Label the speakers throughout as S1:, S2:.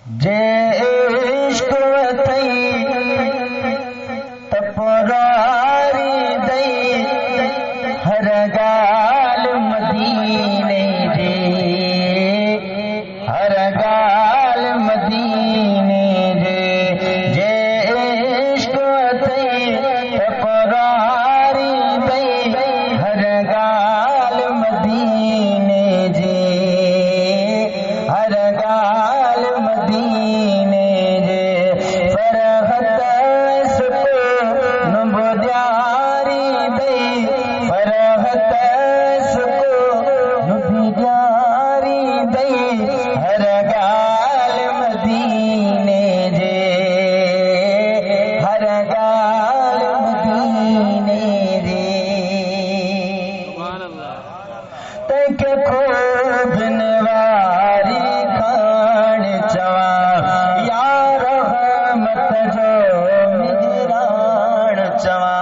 S1: जे इश्क वथई तपरारी दई हर गाल मदीने जे हर गाल मदीने जे इश्क वथई तपरारी दई हर गाल मदीने जे हर गाल मदीने जे फरहत सुको नुबुद्यारी दई फरहत सुको नुबुद्यारी दई हर गाल मदीने जे हर गाल मदीने जे तैके खूब नवारी खान चवा या रहमत जो मिजरान चवा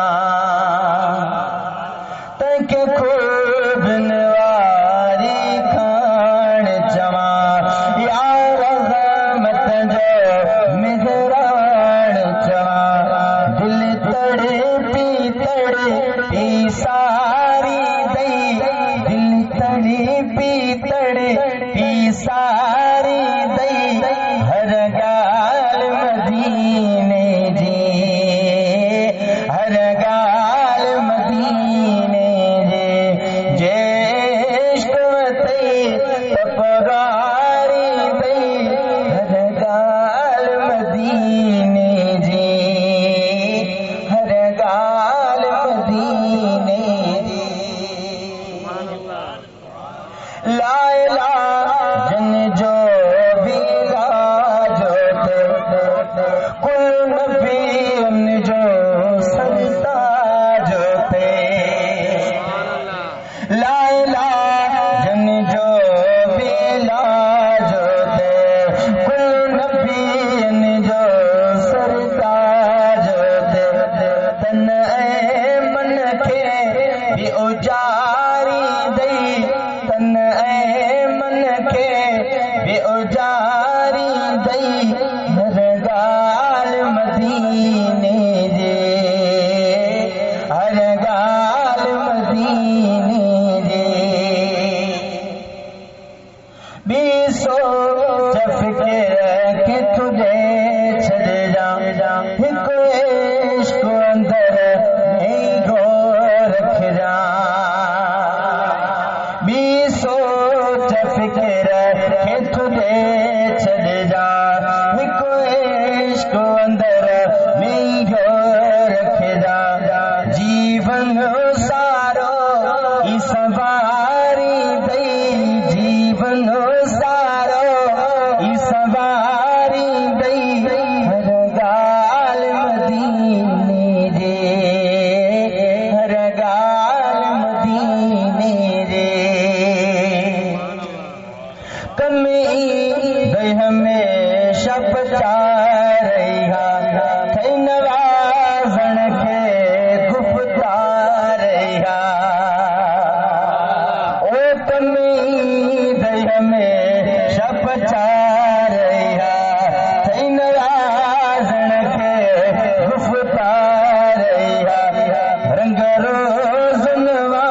S1: तैके खूब नवारी खान चवा या रहमत जो मिजरान चवा दिल तड़पी सारी दई दिल तड़पी सारी दई हर गाल मदीने जी हर गाल मदीने जे इश्क वथई तपरारी दई हर गाल मदीने जी हर गाल मदीने ला इलाहा जन जो भी लाजो थे कुल नबी जो सरताज थे ला इलाहा जन जो भी लाजो थे कुल नबी जो सरताज थे तन ऐ मन के भी उजारी दई तन ऐ मन के भी उजारी दई हर गाल मदीने जे हर गाल मदीने जे बीसो चफके के तुझे छड़ जा हिक इश्क अंदर नहीं गो रख जा बीसो चफके के तुझे छड़ जा हिक इश्क अंदर नहीं गो रख जा जीवन सारो ई सवारी दई जीवन सारो ई सवारी दई हर गाल मदीने जे हर गाल मदीने जे कमी दई हमेशा बचा रहा थई नवाज़ण खे गुफ्तार रहा ओ कमी दई हमेशा बचा रहा थई नवाज़ण खे गुफ्तार रहा रंग रोज़नवा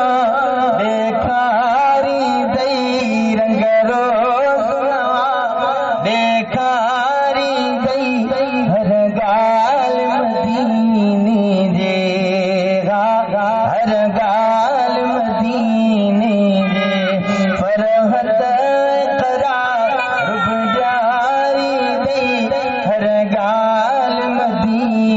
S1: ॾेखारी दई रंग रोज़नवा ॾेखारी दई हर गाल मदीने जे हर गाल मदीने जे फरहत करार रुब जारी दई हर गाल मदीने